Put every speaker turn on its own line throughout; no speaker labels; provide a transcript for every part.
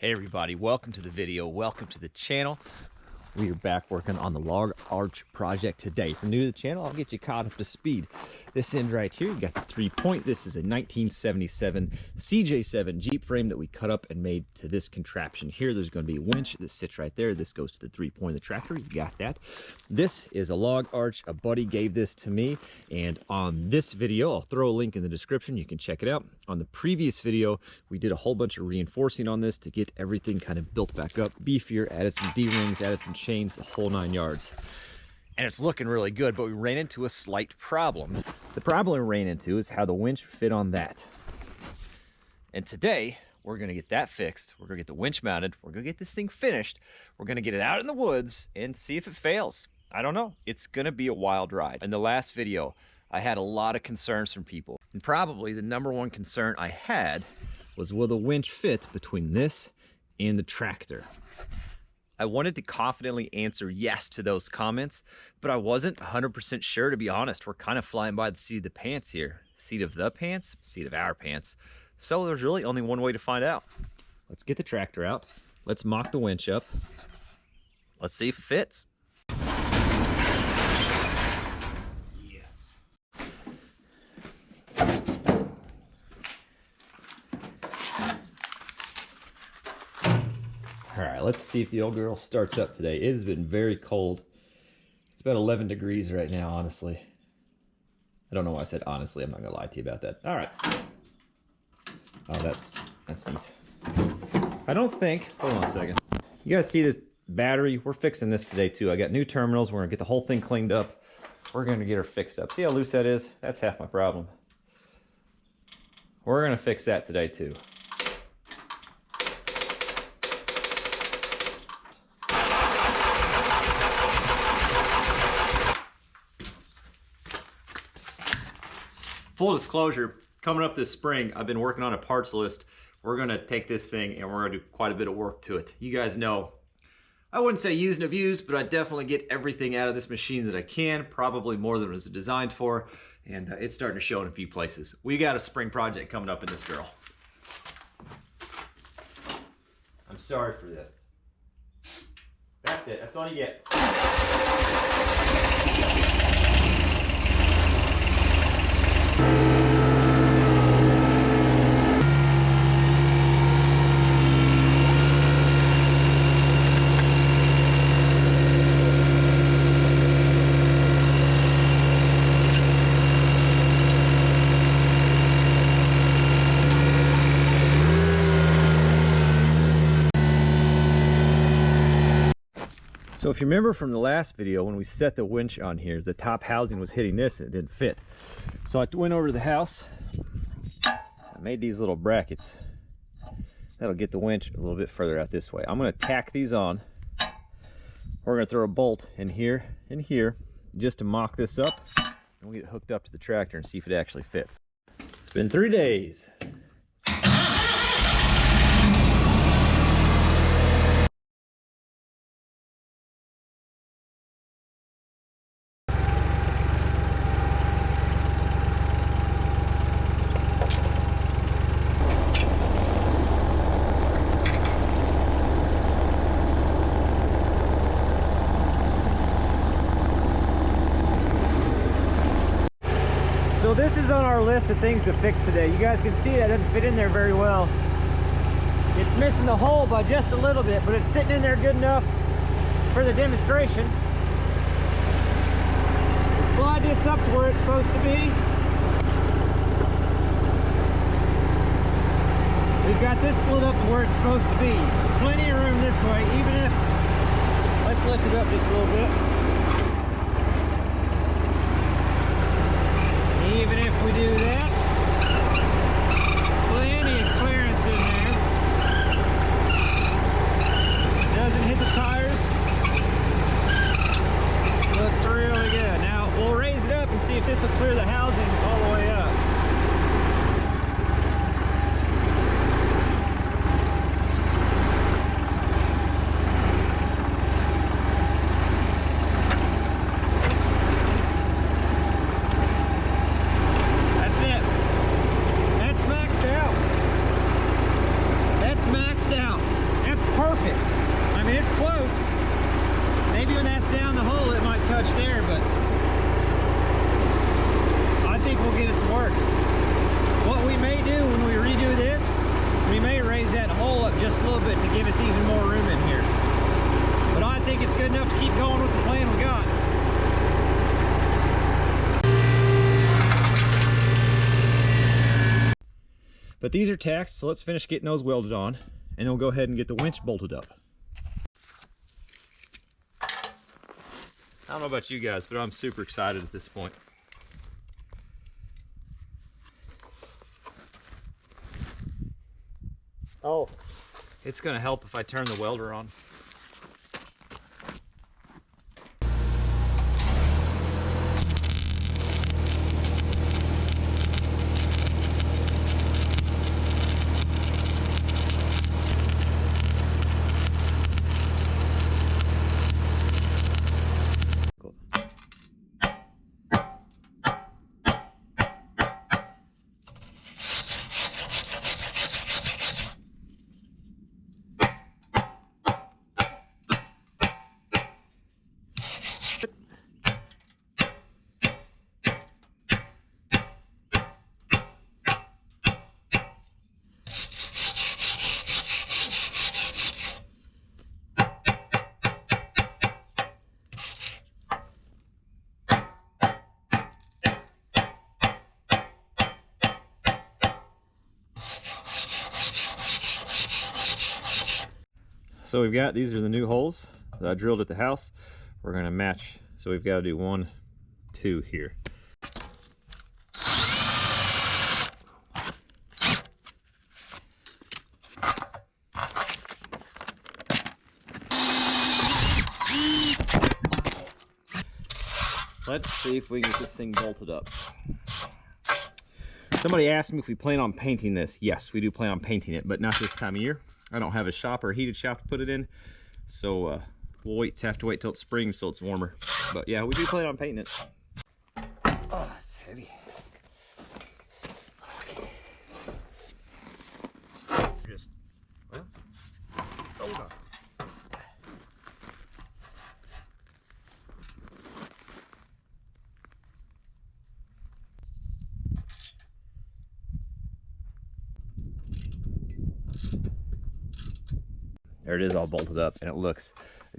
Hey everybody, welcome to the video, welcome to the channel. We are back working on the log arch project today. If you're new to the channel, I'll get you caught up to speed. This end right here, you got the 3-point. This is a 1977 CJ7 Jeep frame that we cut up and made to this contraption here. There's going to be a winch that sits right there. This goes to the 3-point of the tractor. You got that. This is a log arch. A buddy gave this to me, and on this video, I'll throw a link in the description. You can check it out. On the previous video, we did a whole bunch of reinforcing on this to get everything kind of built back up, beefier, added some D-rings, added some chains, the whole 9 yards. And it's looking really good, but we ran into a slight problem. The problem we ran into is how the winch fit on that. And today, we're gonna get that fixed. We're gonna get the winch mounted. We're gonna get this thing finished. We're gonna get it out in the woods and see if it fails. I don't know. It's gonna be a wild ride. In the last video, I had a lot of concerns from people. And probably the #1 concern I had was, will the winch fit between this and the tractor? I wanted to confidently answer yes to those comments, but I wasn't 100% sure, to be honest. We're kind of flying by the seat of the pants here. Seat of the pants, seat of our pants. So there's really only one way to find out. Let's get the tractor out. Let's mock the winch up. Let's see if it fits. Yes. All right, let's see if the old girl starts up today. It has been very cold. It's about 11 degrees right now, honestly. I don't know why I said honestly. I'm not gonna lie to you about that. All right. Oh, that's neat. I don't think, hold on a second. You guys see this battery? We're fixing this today too. I got new terminals. We're gonna get the whole thing cleaned up. We're gonna get her fixed up. See how loose that is? That's half my problem. We're gonna fix that today too. Full disclosure, coming up this spring, I've been working on a parts list. We're gonna take this thing and we're gonna do quite a bit of work to it. You guys know, I wouldn't say use and abuse, but I definitely get everything out of this machine that I can, probably more than it was designed for, and it's starting to show in a few places. We got a spring project coming up in this girl. I'm sorry for this. That's it, that's all you get. So if you remember from the last video, when we set the winch on here, the top housing was hitting this and it didn't fit. So I went over to the house, I made these little brackets. That'll get the winch a little bit further out this way. I'm gonna tack these on. We're gonna throw a bolt in here and here, just to mock this up. And we'll get it hooked up to the tractor and see if it actually fits. It's been 3 days. So this is on our list of things to fix today. You guys can see that doesn't fit in there very well. It's missing the hole by just a little bit, but it's sitting in there good enough for the demonstration. We'll slide this up to where it's supposed to be. We've got this slid up to where it's supposed to be. Plenty of room this way, even if, let's lift it up just a little bit. Even if we do that, plenty of clearance in there. Doesn't hit the tires. Looks really good. Now we'll raise it up and see if this will clear the housing all the way up. just a little bit to give us even more room in here. But I think it's good enough to keep going with the plan we got. But these are tacked, so let's finish getting those welded on, and then we'll go ahead and get the winch bolted up. I don't know about you guys, but I'm super excited at this point. Oh, it's gonna help if I turn the welder on. So we've got, these are the new holes that I drilled at the house. We're gonna match, so we've got to do 1, 2 here. Let's see if we can get this thing bolted up. Somebody asked me if we plan on painting this. Yes, we do plan on painting it, but not this time of year. I don't have a shop or a heated shop to put it in, so we'll have to wait till it's spring so it's warmer. But yeah, we do plan on painting it. Oh, it's heavy. Okay. Just, well, hold on. There it is, all bolted up, and it looks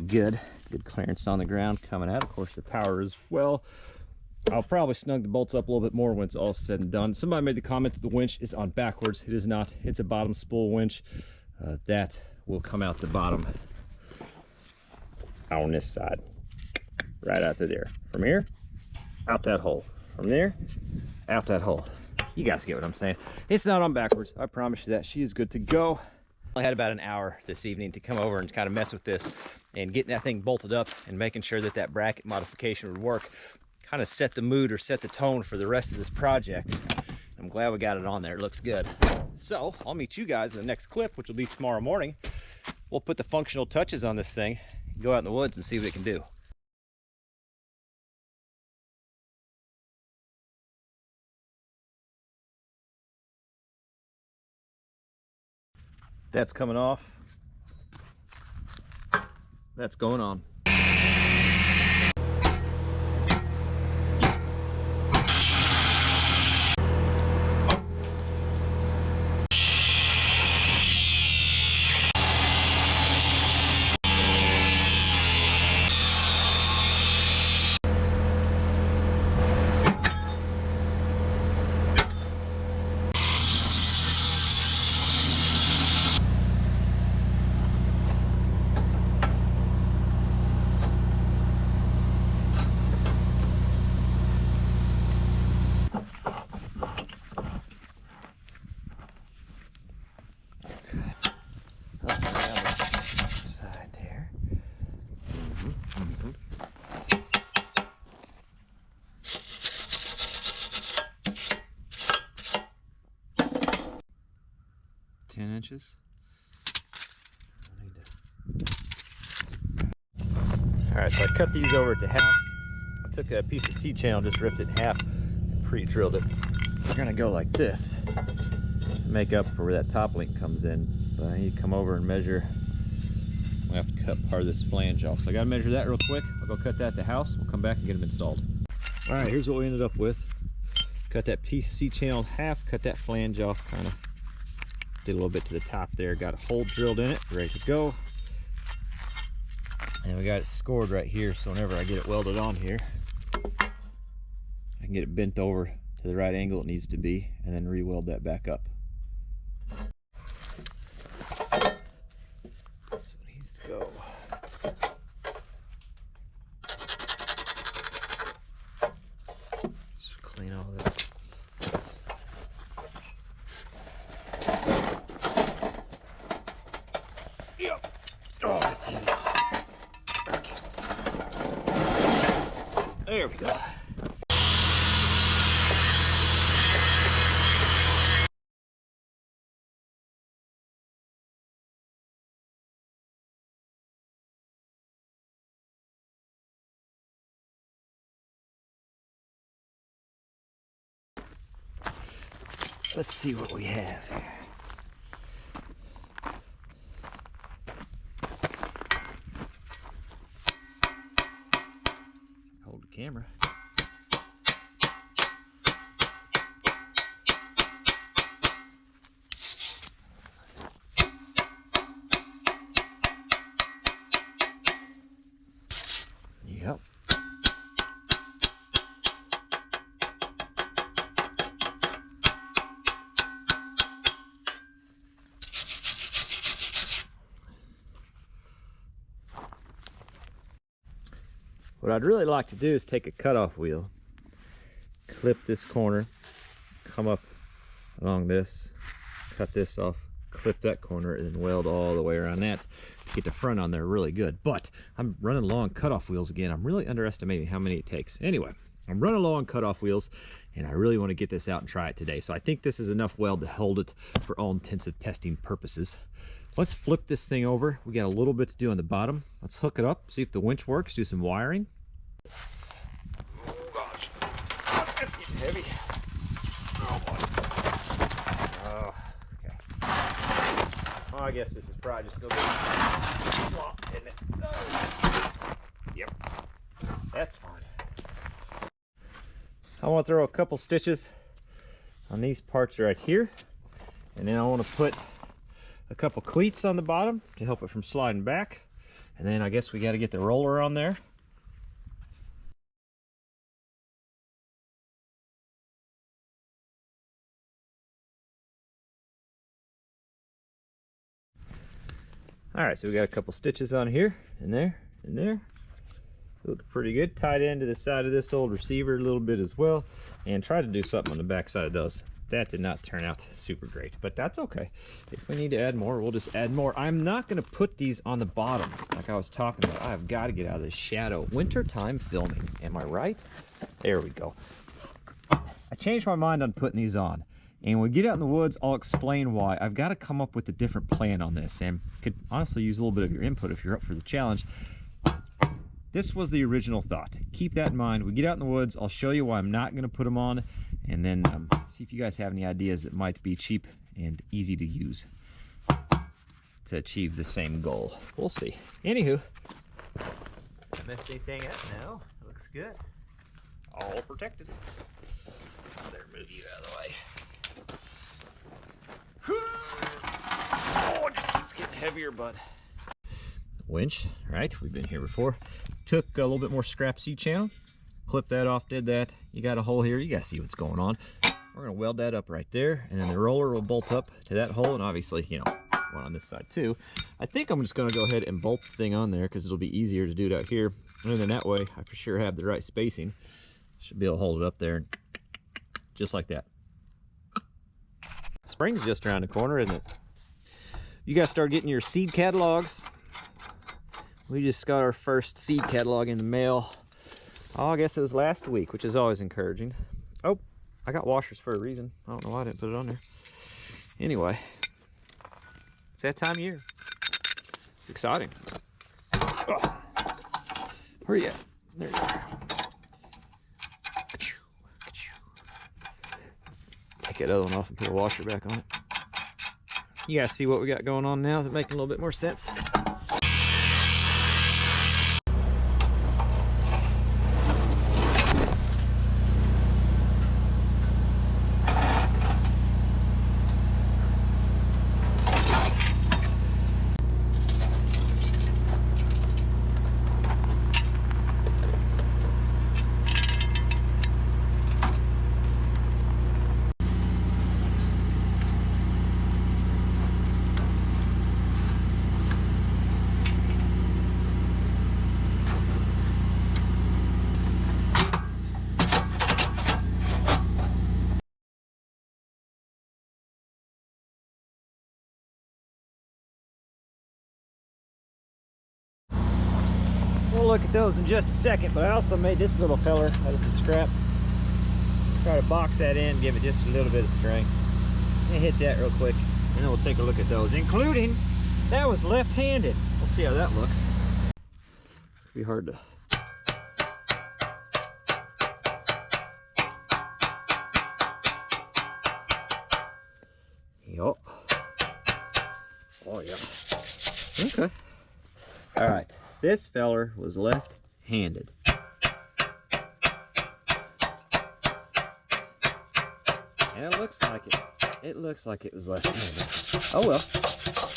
good. Good clearance on the ground coming out. Of course, the power as well. I'll probably snug the bolts up a little bit more when it's all said and done. Somebody made the comment that the winch is on backwards. It is not. It's a bottom spool winch. That will come out the bottom on this side. Right out to there. From here, out that hole. From there, out that hole. You guys get what I'm saying. It's not on backwards. I promise you that. She is good to go. I had about an hour this evening to come over and kind of mess with this and getting that thing bolted up and making sure that that bracket modification would work. Kind of set the mood or set the tone for the rest of this project. I'm glad we got it on there. It looks good. So I'll meet you guys in the next clip, which will be tomorrow morning. We'll put the functional touches on this thing, go out in the woods and see what it can do. That's coming off. That's going on. 10 inches. Alright, so I cut these over at the house. I took a piece of C-channel, just ripped it in half, pre-drilled it. We're gonna go like this to make up for where that top link comes in. But I need to come over and measure. I have to cut part of this flange off. So I gotta measure that real quick. I'll go cut that at the house. We'll come back and get them installed. Alright, here's what we ended up with. Cut that piece of C-channel in half, cut that flange off kind of it a little bit to the top there. Got a hole drilled in it, ready to go. And we got it scored right here, so whenever I get it welded on here, I can get it bent over to the right angle it needs to be, and then re-weld that back up. So it needs to go. Just clean all that. Yep. Oh, that's heavy. Okay. There we go. Let's see what we have here. Hold the camera. Yep. What I'd really like to do is take a cutoff wheel, clip this corner, come up along this, cut this off, clip that corner, and then weld all the way around that to get the front on there really good. But I'm running low on cutoff wheels again. I'm really underestimating how many it takes. Anyway, I'm running low on cutoff wheels, and I really want to get this out and try it today. So I think this is enough weld to hold it for all intensive testing purposes. Let's flip this thing over. We got a little bit to do on the bottom. Let's hook it up, see if the winch works, do some wiring. Oh gosh, that's getting heavy. Oh boy. Oh, okay. Well, I guess this is probably just gonna be flop, isn't it? Oh. Yep, that's fine. I want to throw a couple stitches on these parts right here, and then I want to put a couple cleats on the bottom to help it from sliding back, and then I guess we got to get the roller on there. All right, so we got a couple stitches on here, and there, and there. Look pretty good. Tied into the side of this old receiver a little bit as well, and try to do something on the back side of those. That did not turn out super great, but that's okay. If we need to add more, we'll just add more. I'm not going to put these on the bottom like I was talking about. I've got to get out of this shadow. Wintertime filming, am I right? There we go. I changed my mind on putting these on. And when we get out in the woods, I'll explain why. I've got to come up with a different plan on this, and could honestly use a little bit of your input if you're up for the challenge. This was the original thought. Keep that in mind. We get out in the woods, I'll show you why I'm not going to put them on, and then see if you guys have any ideas that might be cheap and easy to use to achieve the same goal. We'll see. Anywho, I messed anything up now. Looks good. All protected. Better move you out of the way. Oh, it just keeps getting heavier, bud. Winch, right? We've been here before. Took a little bit more scrap C-channel, clipped that off, did that. You got a hole here. You guys see what's going on. We're gonna weld that up right there, and then the roller will bolt up to that hole, and obviously, you know, one on this side too. I think I'm just gonna go ahead and bolt the thing on there because it'll be easier to do it out here. And then that way, I for sure have the right spacing. Should be able to hold it up there, just like that. Spring's just around the corner, isn't it? You guys start getting your seed catalogs. We just got our first seed catalog in the mail. Oh, I guess it was last week, which is always encouraging. Oh, I got washers for a reason. I don't know why I didn't put it on there. Anyway, it's that time of year. It's exciting. Oh. Where are you at? There you are. Take that other one off and put a washer back on it. You guys see what we got going on now? Is it making a little bit more sense? look at those in just a second, but I also made this little feller out of some scrap. Try to box that in, give it just a little bit of strength. Let me hit that real quick, and then we'll take a look at those, including that was left-handed. We'll see how that looks. It's gonna be hard to. Yup. Oh yeah. Okay. All right. This feller was left-handed. And it looks like it. It looks like it was left-handed. Oh well.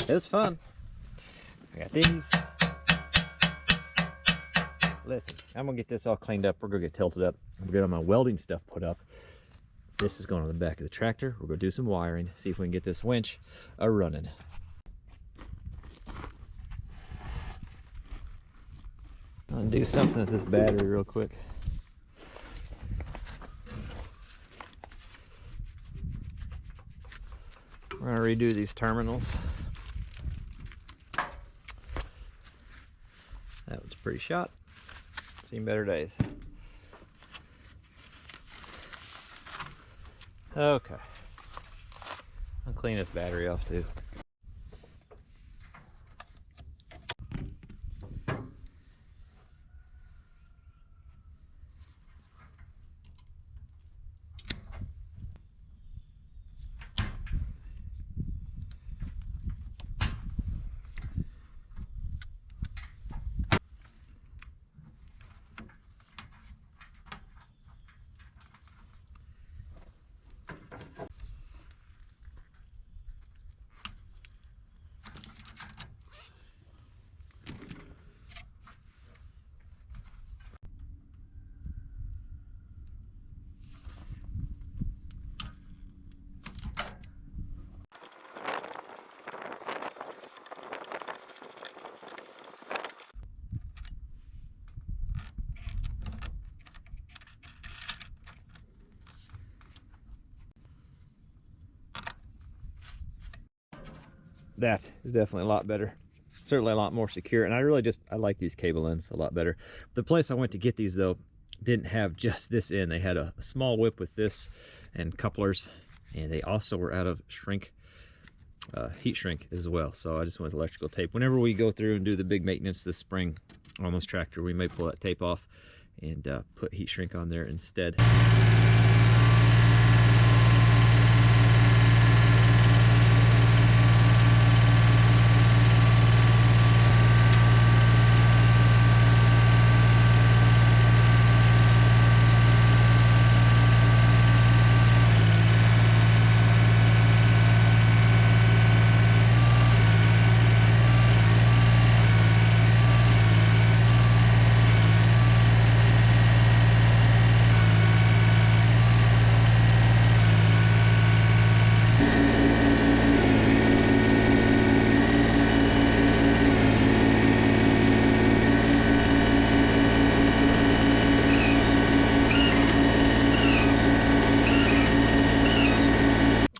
It was fun. I got these. Listen, I'm gonna get this all cleaned up. We're gonna get tilted up. I'm gonna get all my welding stuff put up. This is going on the back of the tractor. We're gonna do some wiring, see if we can get this winch running. Undo something with this battery real quick. We're gonna redo these terminals. That was a pretty shot. Seen better days. Okay. I'll clean this battery off too. That is definitely a lot better. Certainly a lot more secure. And I like these cable ends a lot better. The place I went to get these though didn't have just this end. They had a small whip with this and couplers, and they also were out of heat shrink as well. So I just went with electrical tape. Whenever we go through and do the big maintenance this spring on this tractor, we may pull that tape off and put heat shrink on there instead.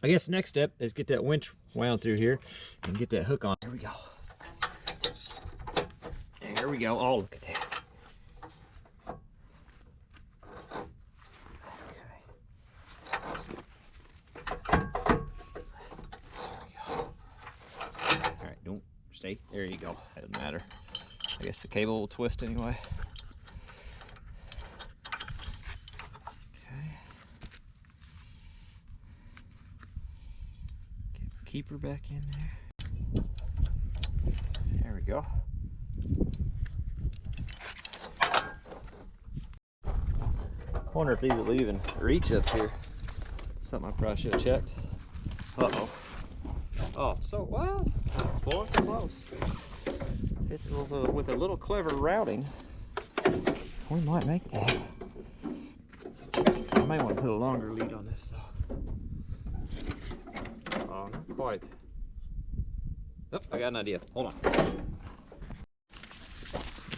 I guess the next step is get that winch wound through here and get that hook on. There we go. There we go. Oh, look at that. Okay. There we go. All right, don't stay. There you go. That doesn't matter. I guess the cable will twist anyway. Keep her back in there. There we go. I wonder if these will even reach up here. Something I probably should have checked. Uh-oh. Oh, so, well, boy, it's close. It's with a little clever routing. We might make that. I may want to put a longer lead on this, though. Oh, not quite. Oh, I got an idea. Hold on.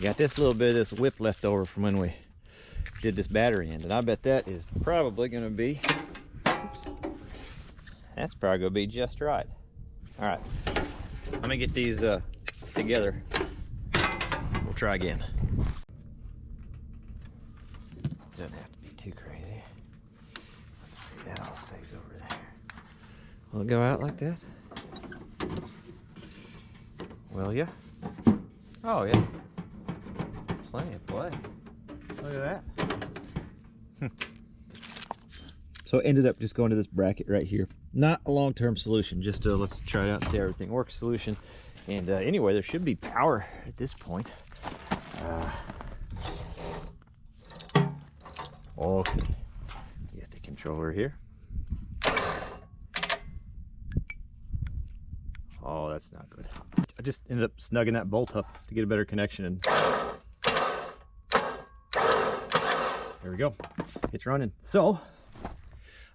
Got this little bit of this whip left over from when we did this battery end, and I bet that is probably going to be, oops, that's probably going to be just right. All right, let me get these together. We'll try again. Doesn't have to be too crazy. Let's see, that all stays over there. Will it go out like that? Will ya? Oh yeah. Plenty of play. Look at that. So it ended up just going to this bracket right here. Not a long-term solution, just a let's try it out and see how everything works solution. And anyway, there should be power at this point. Okay, you got the controller here. Oh, that's not good. I just ended up snugging that bolt up to get a better connection, and there we go. It's running. So I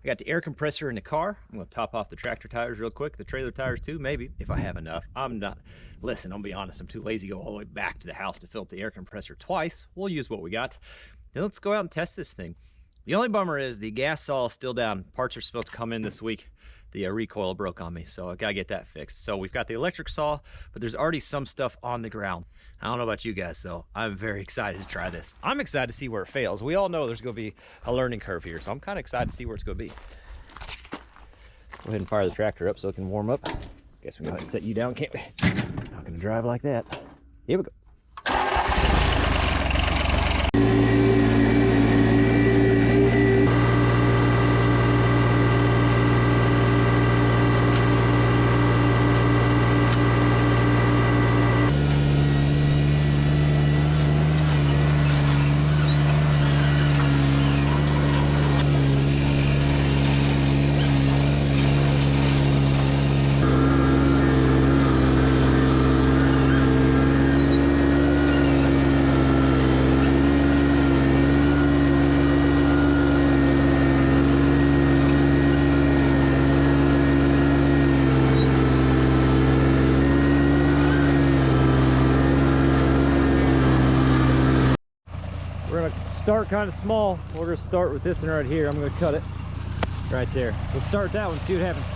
got the air compressor in the car. I'm gonna top off the tractor tires real quick, the trailer tires too, maybe, if I have enough. I'm not, listen, I'll be honest, I'm too lazy to go all the way back to the house to fill up the air compressor twice. We'll use what we got. Then let's go out and test this thing. The only bummer is the gas saw is still down. Parts are supposed to come in this week. The recoil broke on me, so I gotta get that fixed. So we've got the electric saw, but there's already some stuff on the ground. I don't know about you guys though. I'm very excited to try this. I'm excited to see where it fails. We all know there's gonna be a learning curve here, so I'm kind of excited to see where it's gonna be. Go ahead and fire the tractor up so it can warm up. Guess we can go ahead and set you down, can't we? Not gonna drive like that. Here we go. We're gonna start kind of small. We're gonna start with this one right here. I'm gonna cut it right there. We'll start that one, see what happens.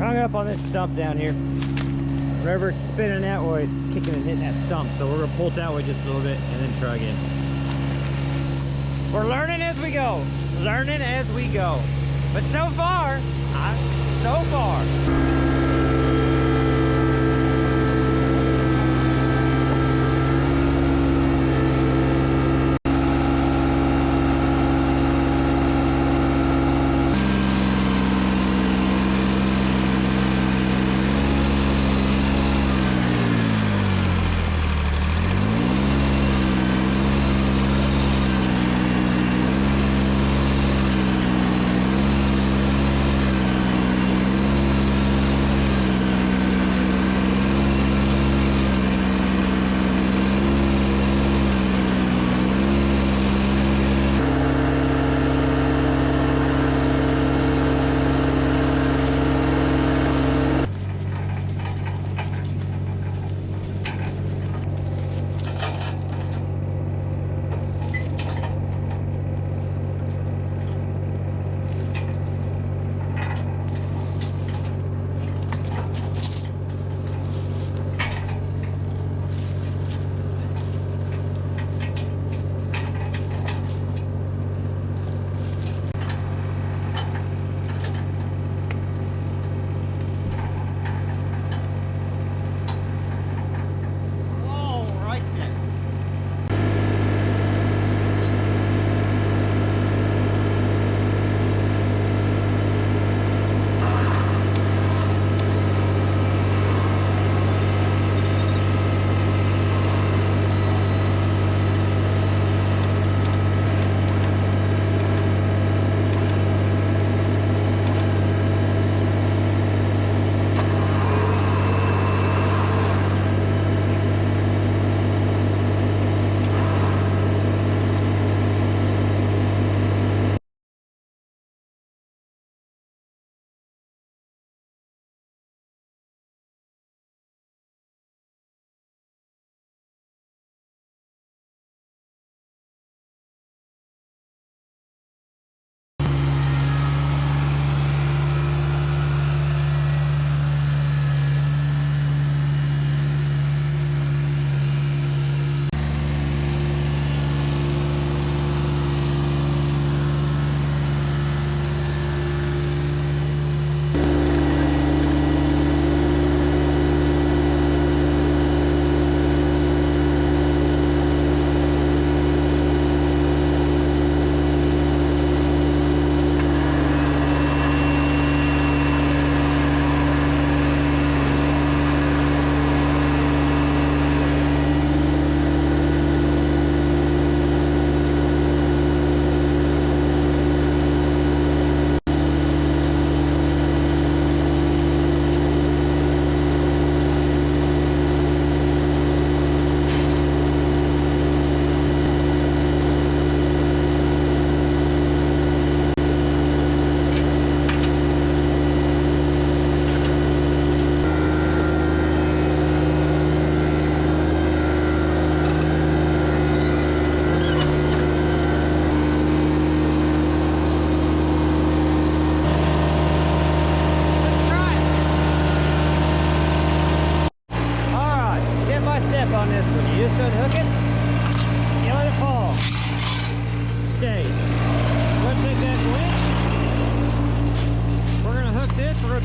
hung up on this stump down here. Whenever it's spinning that way, it's kicking and hitting that stump. So we're gonna pull it that way just a little bit and then try again. We're learning as we go. Learning as we go. But so far, so far.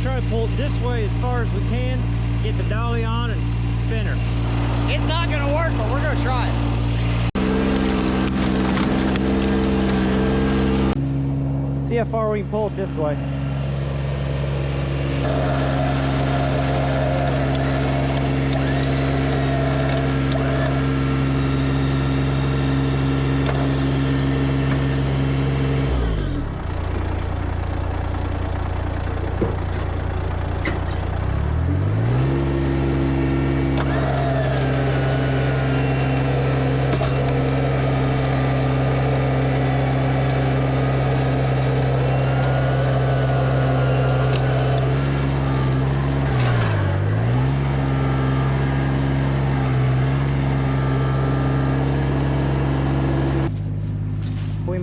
Try to pull it this way as far as we can, get the dolly on and spinner. It's not going to work, but we're going to try it. See how far we can pull it this way.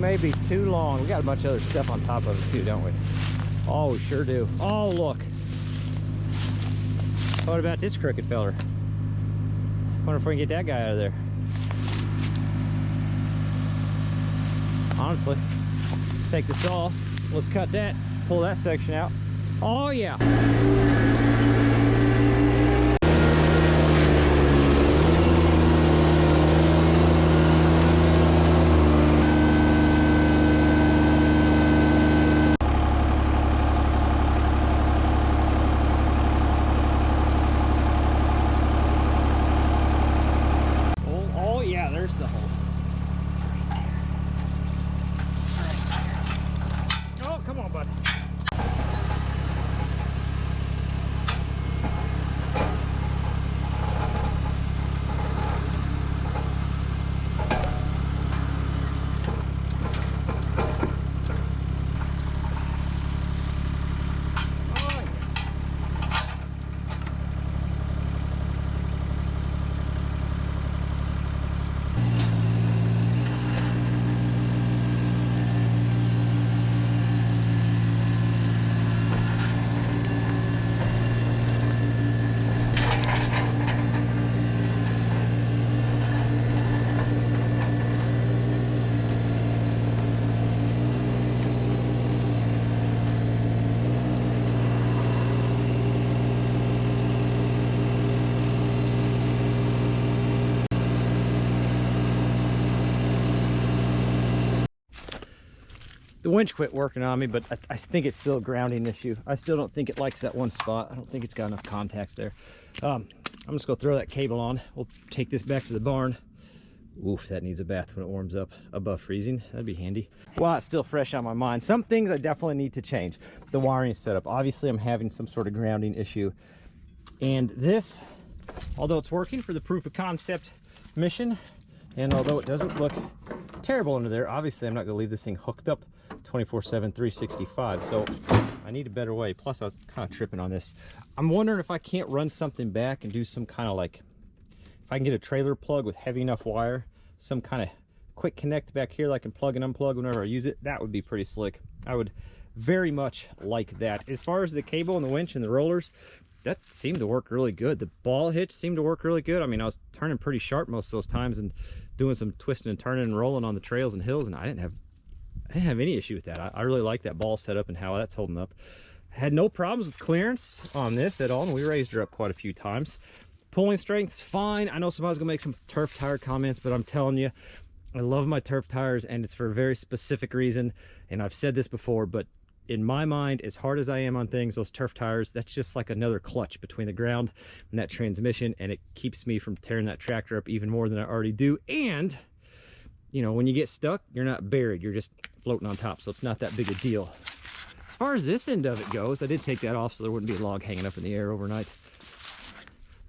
May be too long. We got a bunch of other stuff on top of it too, don't we? Oh, we sure do. Oh, look. What about this crooked feller? Wonder if we can get that guy out of there. Honestly, take the saw, let's cut that, pull that section out. Oh yeah. Oh yeah, there's the hole. Oh, come on, bud. The winch quit working on me, but I think it's still a grounding issue. I still don't think it likes that one spot. I don't think it's got enough contacts there. I'm just gonna throw that cable on. We'll take this back to the barn. Oof, that needs a bath when it warms up above freezing. That'd be handy. Well, it's still fresh on my mind. Some things I definitely need to change. The wiring setup. Obviously, I'm having some sort of grounding issue. And this, although it's working for the proof of concept mission, and although it doesn't look terrible under there, obviously I'm not gonna leave this thing hooked up 24/7, 365. So I need a better way. Plus I was kind of tripping on this. I'm wondering if I can't run something back and do some kind of like, if I can get a trailer plug with heavy enough wire, some kind of quick connect back here that I can plug and unplug whenever I use it. That would be pretty slick. I would very much like that. As far as the cable and the winch and the rollers, that seemed to work really good. The ball hitch seemed to work really good. I mean, I was turning pretty sharp most of those times and doing some twisting and turning and rolling on the trails and hills, and I didn't have any issue with that. I really like that ball setup and how that's holding up. Had no problems with clearance on this at all, and we raised her up quite a few times. Pulling strength's fine. I know somebody's gonna make some turf tire comments, but I'm telling you, I love my turf tires, and it's for a very specific reason. And I've said this before, but in my mind, as hard as I am on things, those turf tires, that's just like another clutch between the ground and that transmission, and it keeps me from tearing that tractor up even more than I already do. And you know, when you get stuck, you're not buried, you're just floating on top, so it's not that big a deal. As far as this end of it goes, I did take that off so there wouldn't be a log hanging up in the air overnight.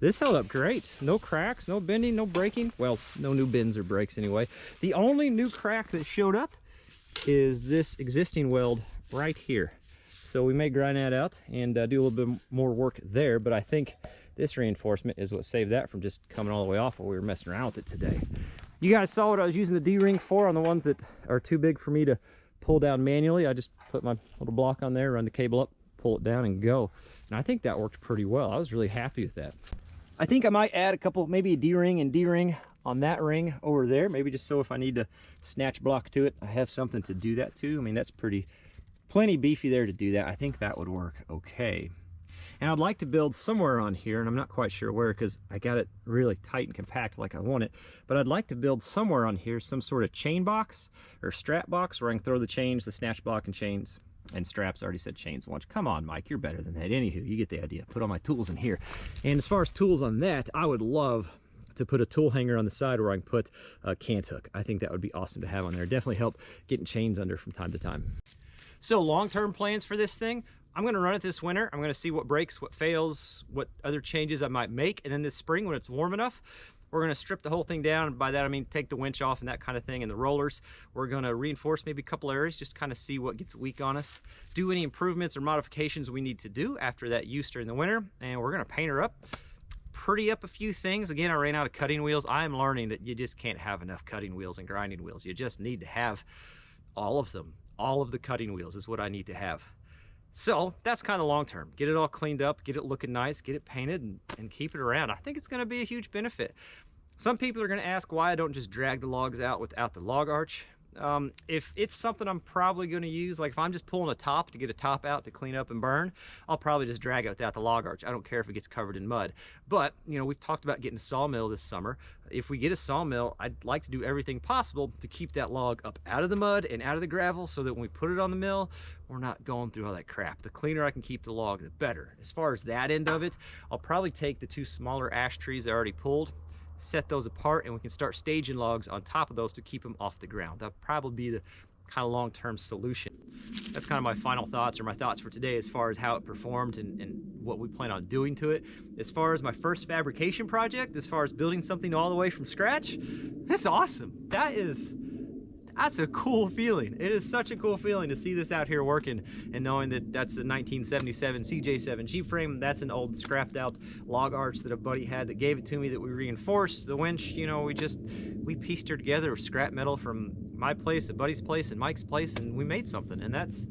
This held up great. No cracks, no bending, no breaking. Well, no new bends or breaks anyway. The only new crack that showed up is this existing weld right here. So we may grind that out and do a little bit more work there, but I think this reinforcement is what saved that from just coming all the way off while we were messing around with it today. You guys saw what I was using the D-ring for on the ones that are too big for me to pull down manually. I just put my little block on there, run the cable up, pull it down and go. And I think that worked pretty well. I was really happy with that. I think I might add a couple, maybe a D-ring and D-ring on that ring over there, maybe just so if I need to snatch block to it, I have something to do that to. I mean, that's plenty beefy there to do that. I think that would work okay. And I'd like to build somewhere on here, and I'm not quite sure where because I got it really tight and compact like I want it, but I'd like to build somewhere on here some sort of chain box or strap box where I can throw the chains, the snatch block and chains and straps. I already said chains once. Come on, Mike, you're better than that. Anywho, you get the idea. Put all my tools in here. And as far as tools on that, I would love to put a tool hanger on the side where I can put a cant hook. I think that would be awesome to have on there. Definitely help getting chains under from time to time. So long-term plans for this thing, I'm going to run it this winter. I'm going to see what breaks, what fails, what other changes I might make. And then this spring, when it's warm enough, we're going to strip the whole thing down. And by that, I mean take the winch off and that kind of thing and the rollers. We're going to reinforce maybe a couple areas, just kind of see what gets weak on us. Do any improvements or modifications we need to do after that use during the winter. And we're going to paint her up, pretty up a few things. Again, I ran out of cutting wheels. I'm learning that you just can't have enough cutting wheels and grinding wheels. You just need to have all of them. All of the cutting wheels is what I need to have. So that's kind of long term. Get it all cleaned up, get it looking nice, get it painted, and keep it around. I think it's going to be a huge benefit. Some people are going to ask why I don't just drag the logs out without the log arch. If it's something I'm probably going to use, like if I'm just pulling a top to get a top out to clean up and burn, I'll probably just drag it without the log arch. I don't care if it gets covered in mud. But, you know, we've talked about getting a sawmill this summer. If we get a sawmill, I'd like to do everything possible to keep that log up out of the mud and out of the gravel so that when we put it on the mill, we're not going through all that crap. The cleaner I can keep the log, the better. As far as that end of it, I'll probably take the 2 smaller ash trees I already pulled, set those apart, and we can start staging logs on top of those to keep them off the ground. That'll probably be the kind of long-term solution. That's kind of my final thoughts, or my thoughts for today, as far as how it performed and what we plan on doing to it. As far as my first fabrication project, as far as building something all the way from scratch, that's awesome. That's a cool feeling. It is such a cool feeling to see this out here working and knowing that that's a 1977 CJ7 Jeep frame. That's an old scrapped out log arch that a buddy had that gave it to me that we reinforced. The winch, you know, we pieced her together with scrap metal from my place, a buddy's place, and Mike's place, and we made something, and that's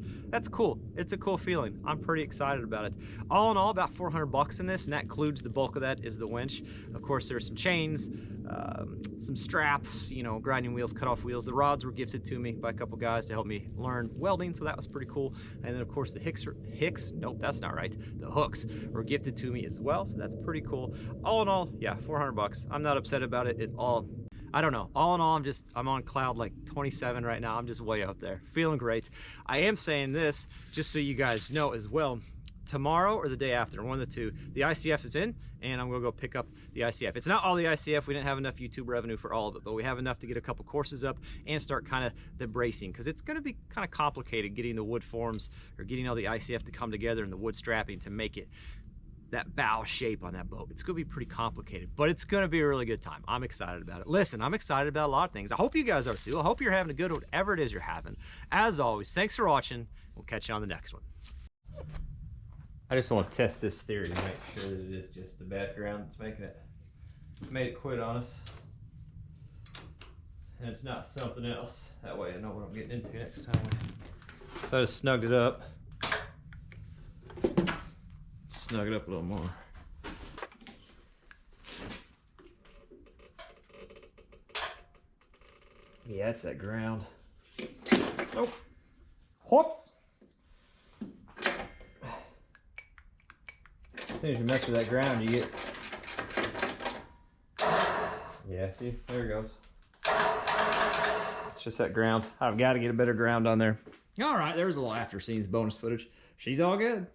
cool. It's a cool feeling. I'm pretty excited about it. All in all, about 400 bucks in this, and that includes the bulk of that is the winch. Of course, there's some chains, some straps, you know, grinding wheels, cut off wheels. The rods were gifted to me by a couple guys to help me learn welding, so that was pretty cool. And then of course the nope, that's not right. The hooks were gifted to me as well, so that's pretty cool. All in all, yeah, 400 bucks. I'm not upset about it at all. I don't know. All in all, I'm on cloud like 27 right now. I'm just way up there, feeling great. I am saying this just so you guys know as well. Tomorrow or the day after, one of the two, the ICF is in, and I'm gonna go pick up the ICF. It's not all the ICF. We didn't have enough YouTube revenue for all of it, but we have enough to get a couple courses up and start kind of the bracing, because it's gonna be kind of complicated getting the wood forms or getting all the ICF to come together and the wood strapping to make it that bow shape on that boat. It's gonna be pretty complicated, but it's gonna be a really good time. I'm excited about it. Listen, I'm excited about a lot of things. I hope you guys are too. I hope you're having a good whatever it is you're having. As always, thanks for watching. We'll catch you on the next one. I just want to test this theory to make sure that it is just the background that's making it, made it quit on us, and it's not something else. That way I know what I'm getting into next time. So I just snugged it up. Snug it up a little more. Yeah, it's that ground. Nope. Whoops. As soon as you mess with that ground, you get... Yeah, see? There it goes. It's just that ground. I've got to get a better ground on there. All right, there's a little after scenes bonus footage. She's all good.